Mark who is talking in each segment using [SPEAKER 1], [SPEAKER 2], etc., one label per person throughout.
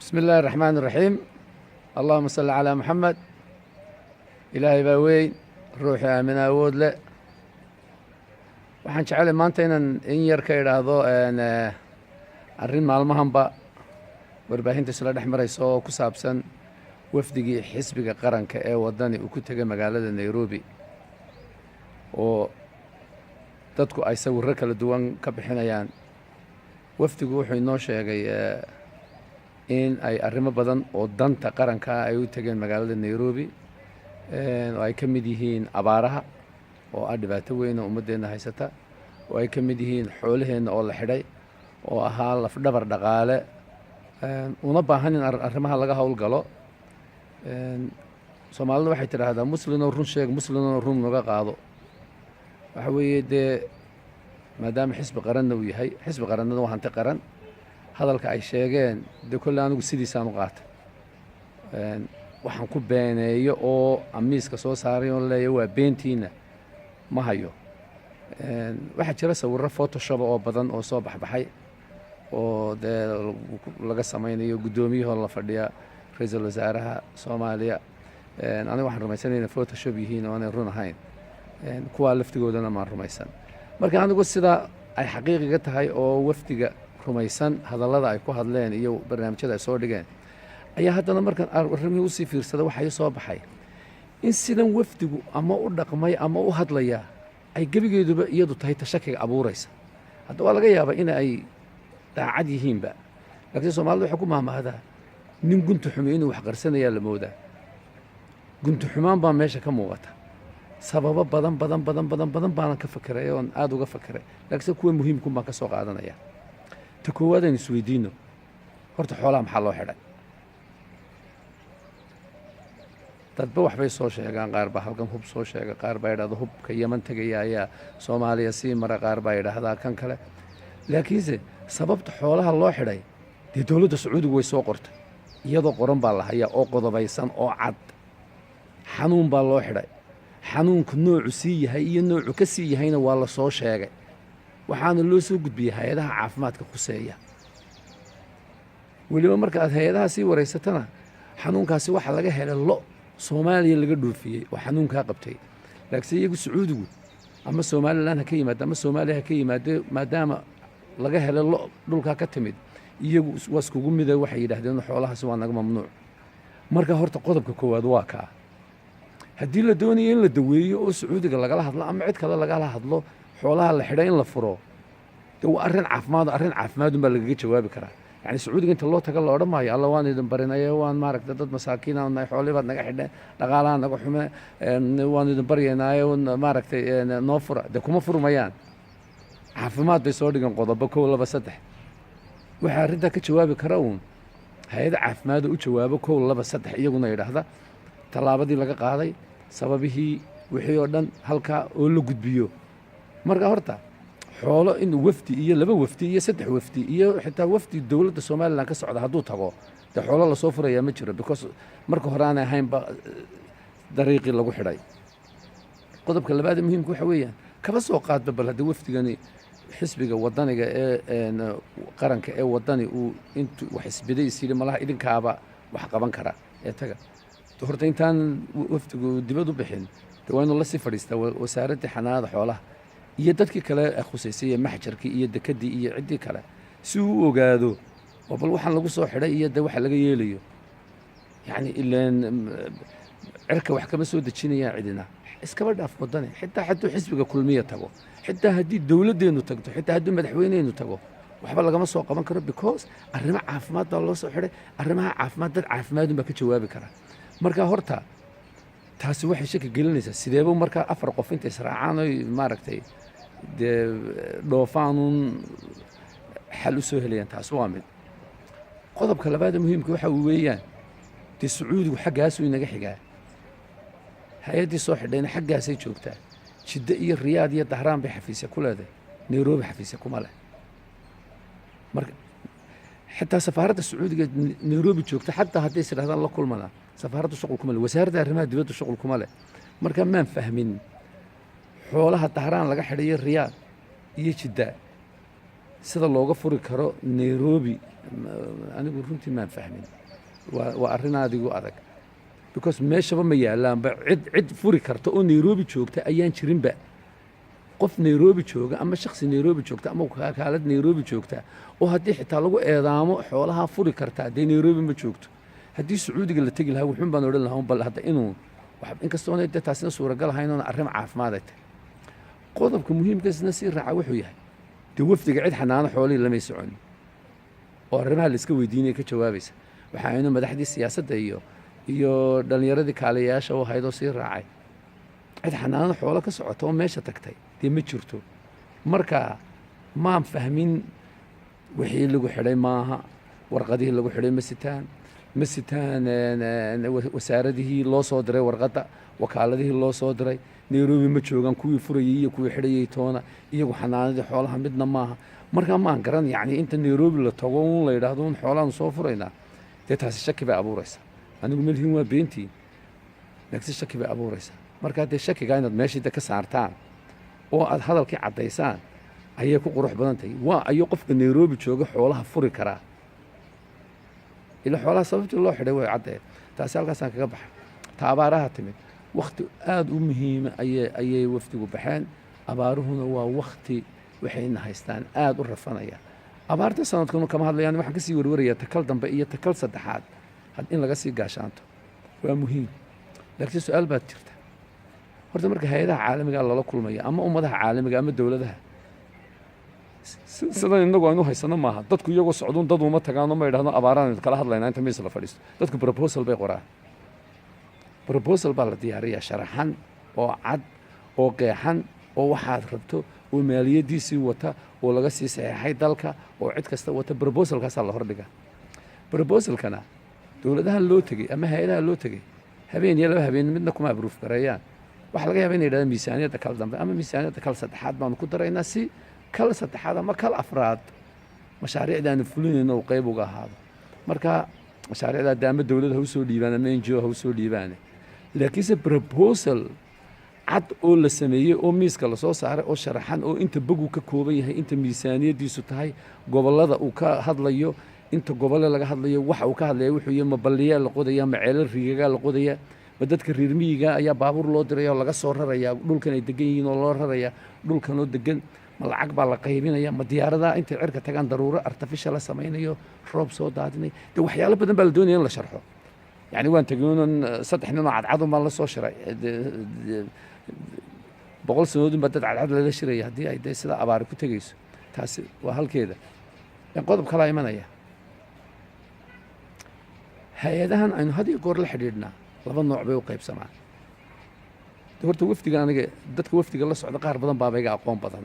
[SPEAKER 1] بسم الله الرحمن الرحيم. اللهم صل على محمد. إلهي baa weyn, ruuxii aaminaa awood leh. Waxaan jecelahay maanta inaan in yar ka idhaahdo arrin maalmahanba warbaahinta isla dhex maraysa oo ku saabsan wafdigii xisbiga qaranka ee wadani uu ku tegay magaalada Nairobi oo dadku ay sawirro kala duwan ka bixinayaan. Wafdigu wuxuu inoo sheegay in ay arrimo badan oo danta qaranka ay u tageen magaalada Nairobi oo ay ka mid yihiin abaaraha oo ah dhibaato weyn oo ummaddeena haysata, oo ay ka mid yihiin xoolaheena oo la xidhay oo ahaa lafdhabar dhaqaale una baahan in arrimaha laga howlgalo. Soomaalidu waxay tidhaahdaa muslinoo run sheeg, muslinoo run naga qaado. waxa weeye dee maadaama xisbi qaranna uu yahay, xisbi qarannada waa hanti qaran, hadalka ay sheegeen dee kolle anigu sidiisaan u qaatay. Waxaan ku beeneeyo oo amiiska soo saaray oo leeyahay waa beentiina ma hayo. Waxaa jira sawirro photoshop oo badan oo soo baxbaxay oo dee laga samaynayo guddoomiyahoo la fadhiya ra-iisul wasaaraha Soomaaliya. Aniga waxaan rumaysanayaa inay photoshop yihiin oo aanay run ahayn, kuwaa laftigoodana maan rumaysan. Marka anigu sidaa ay xaqiiqiga tahay oo wafdiga rumaysan hadallada ay ku hadleen iyo barnaamijyada ay soo dhigeen, ayaa haddana markaan arrimihii usii fiirsada waxaa ii soo baxay in sidan wafdigu ama u dhaqmay ama u hadlaya ay gebigeeduba iyadu tahay tashakiga abuuraysa. Hadda waa laga yaabaa in ay daacad yihiinba, laakiin Soomaalidu waxay ku maahmaahdaa nin gunti xumi inuu wax qarsanayaa la moodaa. Gunti xumaan baa meesha ka muuqata. sababo badan baanan ka fakeray oon aad uga fakeray, laakiin kuwa muhiimkun baan ka soo qaadanaya. Ta koowaad aynu isweydiino, horta xoolaha maxaa loo xidhay? dadba waxbay soo sheegaan, qaar baa halkan hub soo sheega, qaar baa yidhahda hubka Yaman tegaya ayaa Soomaaliya sii mara, qaar baa yidhaahdaa kan kale. laakiinse sababta xoolaha loo xidhay dee dowladda Sacuudigu way soo qortay, iyadoo qoran baa la hayaa oo qodobaysan oo cad. xanuun baa loo xidhay, xanuunku noocu sii yahay iyo noocu ka sii yahayna waa la soo sheegay, waxaana loo soo gudbiyey hay-adaha caafimaadka khuseeya. weliba marka aad hay-adaha sii waraysatana xanuunkaasi waxaa laga helay lo Soomaaliya laga dhoofiyey oo xanuunkaa qabtay. laakiinse iyagu Sacuudigu ama Somaliland ha ka yimaado ama Soomaaliya ha ka yimaado, maadaama laga helay lo dhulkaa ka timid, iyagu waa iskugu mida, waxay yidhaahdeen xoolahaasi waa naga mamnuuc. marka horta qodobka koowaad waa kaa. haddii la doonayo in la daweeyo oo Sacuudiga lagala hadlo ama cid kale lagala hadlo xoolaha la xidhay in la furo, dee waa arrin caafimaad unbaa lagaga jawaabi karaa. yacni Sacuudiga inta loo taga la odhan maayo alla waan idin barinaye, waan maaragta dad masaakiin aan nahay, xoolihii baad naga xidheen, dhaqaalaha naga xume, waan idin baryaynaaye maaragtay noo fura. dee kuma furmayaan. caafimaad bay soo dhigan qodobo 1, 2, 3. waxaa arrintaa ka jawaabi kara uun hay-ada caafimaada u jawaabo 1, 2, 3 iyaguna yidhaahda tallaabadii laga qaaday, sababihii, wixii oo dhan halkaa oo la gudbiyo. marka horta xoolo in wafdi iyo 2 wafdi iyo 3 wafdi iyo xitaa wafdi dowladda Somaliland ka socda hadduu tago, dee xoolo lasoo furayaa ma jiro, because marka hore aanay ahaynba dariiqii lagu xidhay. qodobka labaad ee muhiimka waxa weeyaan, kaba soo qaadba bal haddii wafdigani xisbiga wadaniga ee qaranka ee wadani uu intuu wax isbeday is yidhi malaha idinkaaba wax qaban kara ee taga. horta intaan wafdigu dibad u bixin, dee waa inuu la sii fadhiistaa wasaaraddii xanaanada xoolaha iyo dadkii kale khusaysay ee maxjarkii iyo dekedii iyo ciddii kale, si uu u ogaado oo bal waxaan lagu soo xidhay iyo dee waxa laga yeelayo. yacni ilaan cirka wax kama soo dejinayaan cidina, iskaba dhaaf wadani. xitaa hadduu xisbiga kulmiya tago, xitaa haddii dowladdeennu tagto, xitaa hadduu madaxweyneennu tago, waxba lagama soo qaban karo, because arrimo caafimaad baa loo soo xidhay. arrimaha caafimaad dad caafimaadun baa ka jawaabi kara. marka horta taasi waxay shaki gelinaysaa, sideeba markaa 4 qof intay israacaan oy maaragtay dee dhoofaanuun xal u soo helayaan. taas waa mid. qodobka labaad ee muhiimka waxa weeyaan, dee Sacuudigu xaggaasuu inaga xigaa, hay-addii soo xidhayna xaggaasay joogtaa. Jidda iyo Riyaad iyo Dahraan bay xafiisya ku leedahay, Nairobi xafiisya kuma leh. marka xitaa safaaradda Sacuudiga Nairobi joogta, xataa hadday is idhahdaan la kulmana, safaaraddu shuqul kuma leh, wasaaradda arrimaha dibadda shuqul kuma leh. marka maan fahmin xoolaha Dahraan laga xidhayo Riyaad iyo Jidda sida looga furi karo Nairobi anigu runtii maan fahmin waa arrin adigu adag because meeshaba ma yaalaanba cid furi karta oo Nairobi joogta ayaan jirinba qof Nairobi jooga ama shakhsi Nairobi joogta ama wakaalad Nairobi joogta oo haddii xitaa lagu eedaamo xoolaha furi karta dee Nairobi ma joogto haddii Sacuudiga la tegi lahaa wuxuun baan odhan lahaa bal hadda inuu inkastoo ay taasina suuragal ahayn oo arrin caafimaad ah qodobka muhiimkiisna si raaca wuxuu yahay dee wafdiga cid xanaano xoolihii lama socon oo arrimaha la iska weydiinay ka jawaabaysa waxa aynu madaxdii siyaasadda iyo dhalinyaradii kaaliyayaasha oo haydoo sii raacay cid xanaano xoolo ka socota oo meesha tagtay dee ma jirto marka maan fahmin wixii lagu xidhay maaha warqadihii lagu xidhay ma sitaan wasaaradihii loo soo diray warqadda wakaaladihii loo soo diray Nairobi ma joogaan kuwii furayay iyo kuwii xidhayay toona iyagu xanaanadii xoolaha midna maaha marka maan garan yacni inta Nairobi la tago uun la yidhaahdo un xoolaanu soo furaynaa dee taasi shaki bay abuuraysaa anigu malhiin waa beentii laakiin shaki bay abuuraysaa marka dee shakigaa inaad meeshii ka saartaan oo aad hadalkii caddaysaan ayay ku qurux badan tahay waa ayuu qofka Nairobi jooga xoolaha furi karaa ila xoolaha sababtii loo xidhay way caddeed taasi halkaasaan kaga baxay ta abaaraha timid wakhti aad u muhiima ayay wafdigu baxeen abaaruhuna waa wakhti waxayna haystaan aad u rafanaya abaarta sanadkuna kama hadlayaan waxaan kasii warwarayaa takal dambe iyo takal saddexaad in laga sii gaashaanto waa muhiim laakiin su-aal baad jirta horta marka hay-adaha caalamiga lala kulmaya ama ummadaha caalamiga ama dowladaha sidan inagu aynu haysano maaha dadku iyagoo socduun dad uma tagaano ma idhahdo abaaraan kala hadlaynaa inta miis la fadhiisto dadku proposal bay qoraan proposal baa la diyaariyaa sharaxan oo cad oo qeexan oo waxaad rabto oo maaliyadiisii wata oo laga sii saxeexay dalka oo cid kasta wata proposalkaasaa la hordhiga proposalkana dowladaha loo tegey ama hay-adaha loo tegey habeen iyo laba habeen midna kuma abruuf gareeyaan waxaa laga yaaba inay yidhahdaan miisaaniyadda kal dambe ama miisaaniyadda kal saddexaad baanu ku daraynaa si kal saddexaad ama kal afraad mashaariicda aanu fulinayno uu qayb uga ahaado marka mashaariicda daama dowladda ha u soo dhiibaan ama NGO ha u soo dhiibaan laakiinse proposal cad oo la sameeyey oo miiska lasoo saaray oo sharaxan oo inta bogu ka kooban yahay inta miisaaniyadiisu tahay gobollada uu ka hadlayo inta gobole laga hadlayo waxa uu ka hadlaya wuxuu yahay ma balliyaa la qodaya ma ceelal riigagaa la qodaya ma dadka reer miyiga ayaa baabuur loo diraya oo laga soo raraya dhulkan ay degan yihiin oo loo raraya dhulkan oo degan ma lacag baa la qaybinaya ma diyaaradaha intay cirka tagaan daruuro artificial la samaynayo roob soo daadinay dee waxyaalo badan baa la doonaya in la sharxo يعني وان تقولون صدح إنه عدهم ما الله صوشرة بقول سنود بدت على عدل الشرية هدي أيدي سلا أبارك وتجيس تاس وهل كذا ينقض بخلا يمنية هيدهن إنه هذه يقول لحديدنا لبنا نوع بيوقيب سمع دورت وفد أنا دتك وفد الله صعد قارب بدن بابا يجا أقوم بدن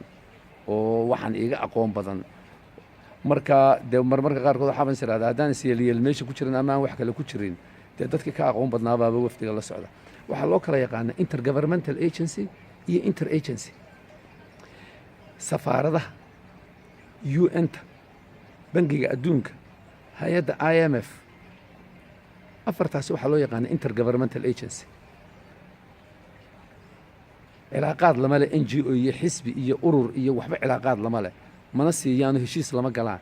[SPEAKER 1] ووحن يجا أقوم بدن marka de marmarka qaar kood xaban sirada hadaan siiyay meesha ku jirin ama wax kale ku jirin dadka ka aqoon badnaa baa wafdiga la socda waxa loo kala yaqaan intergovernmental agency iyo interagency safaaradaha UN bangiga adduunka hay'adda IMF afartaas waxa loo yaqaan intergovernmental agency cilaaqaad lama leh NGO iyo xisbi iyo urur iyo waxba cilaaqaad lama leh mana siiyaano heshiis lama galaan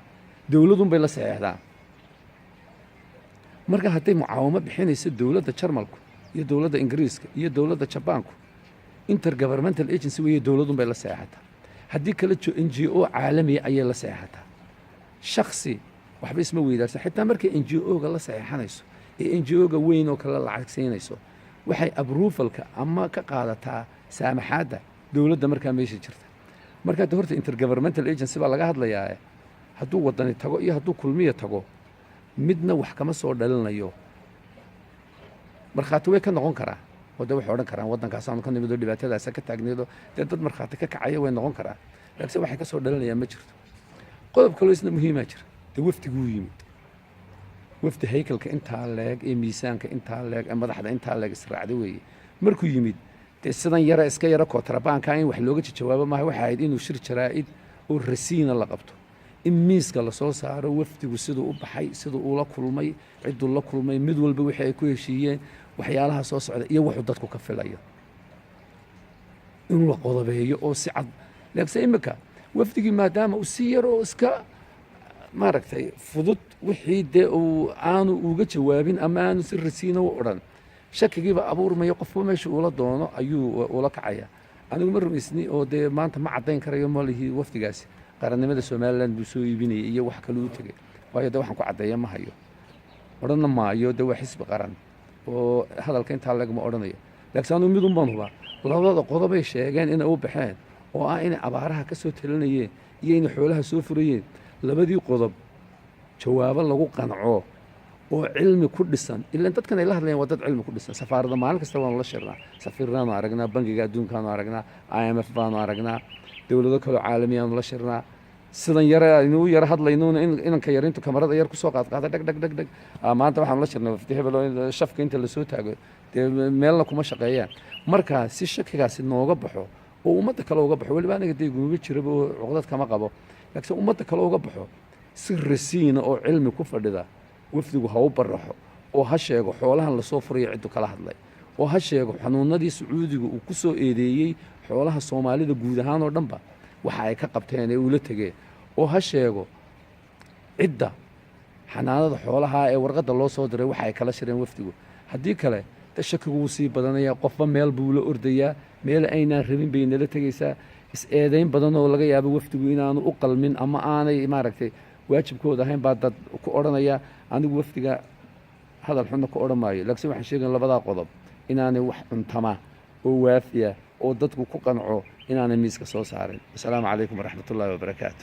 [SPEAKER 1] dowladun bay la saxeexdaan marka hadday mucaawamo bixinayso dowladda Jarmalku iyo dowladda Ingiriiska iyo dowladda Jabaanku intergovernmental agency way dowladun bay la saxeexataa haddii kale NGO caalami ayay la saxeexataa shakhsi waxba isma weydaarsan xitaa markay NGO-ga la saxeexanayso ee NGO-ga weyn oo kale lacag siinayso waxay approvalka ama ka qaadataa saamaxaadda dowladda markaa meesha jirta marka horta intergovernmental agency baa laga hadlayaa hadduu wadani tago iyo hadduu kulmiye tago midna wax kama soo dhalinayo markhaati way ka noqon karaa wada waxay odhan karaan waddankaas aanu ka nimid oo dhibaatadaas ka taagneedo dad markhaati ka kacaya way noqon karaa laakiin waxay ka soo dhalinayaan ma jirto qodob kale isna muhiim ah jira wafdigu yimid wafdi haykalka intaa leeg ee miisaanka intaa leeg ee madaxda intaa leeg israacday weeye markuu yimid sidan yara iska yara kootrabaanka in wax looga jawaabo maaha waxa ahayd inuu shir jaraa'id oo rasiina la qabto in miiska la soo saaro wafdigu siduu u baxay siduu ula kulmay ciduu la kulmay mid walba wixii ay ku heshiiyeen waxyaalaha soo socda iyo wuxuu dadku ka filayo in la qodobeeyo oo si cad laakiin imika wafdigii maadaama uu si yar oo iska maaragtay fudud wixii dee uu aanu uga jawaabin ama aanu si rasiina u odhan shakigiiba abuurmayo qofba meesha uula doono ayuu ula kacaya anigu ma rumaysni oo dee maanta ma caddayn karayo malihii wafdigaasi qarannimada somalilan buu soo iibinayay iyo wax kale u tegey waayo dee waxaan ku caddeeya ma hayo odhanna maayo dee waa xisbi qaran oo hadalka intaa lagama odhanayo laakiin anigu midun baan hubaa labada qodobay sheegeen inay u baxeen oo ah inay abaaraha ka soo talinayeen iyo inay xoolaha soo furayeen labadii qodob jawaabo lagu qanco oo cilmi ku dhisan ilaan dadkan ay la hadlayaan waa dad cilmi ku dhisan safaaradda maalin kasta waanu la shirnaa safiirnaanu aragnaa bangiga adduunkaanu aragnaa IMF baanu aragnaa dowlado kaloo caalamiyaanu la shirnaa sidan yare aynu u yara hadlaynuuna inanka yarintu kamarada yar kusoo qaadqaada dheg dheg dheg dheg maanta waxaanu la shirnay wafdi hebel oo shafka inta lasoo taago dee meelna kuma shaqeeyaan markaa si shakigaasi nooga baxo oo ummadda kale uga baxo weliba aniga dee guuga jiraba oo cuqdad kama qabo laakiin ummadda kale uga baxo si rasiina oo cilmi ku fadhida wafdigu ha u baraxo oo ha sheego xoolahan lasoo furayo ciddu kala hadlay oo ha sheego xanuunadii sacuudiga uu ku soo eedeeyey xoolaha soomaalida guud ahaan oo dhanba waxa ay ka qabteen ee uula tegeen oo ha sheego cidda xanaanada xoolaha ee warqadda loo soo diray waxa ay kala shireen wafdigu haddii kale de shakigu wuu sii badanayaa qofba meel buu la ordayaa meel aynaan rabin bay nala tegaysaa is-eedayn badan oo laga yaabo wafdigu inaanu u qalmin ama aanay maaragtay waajibkooda ahayn baa dad ku odhanaya anigu wafdiga hadal xunna ku odhan maayo laakiin waxaan sheegayn labadaa qodob inaanay wax cuntama oo waafiya oo dadku ku qanco inaanay miiska soo saarin asalaamu calaykum waraxmatullaahi wabarakaatu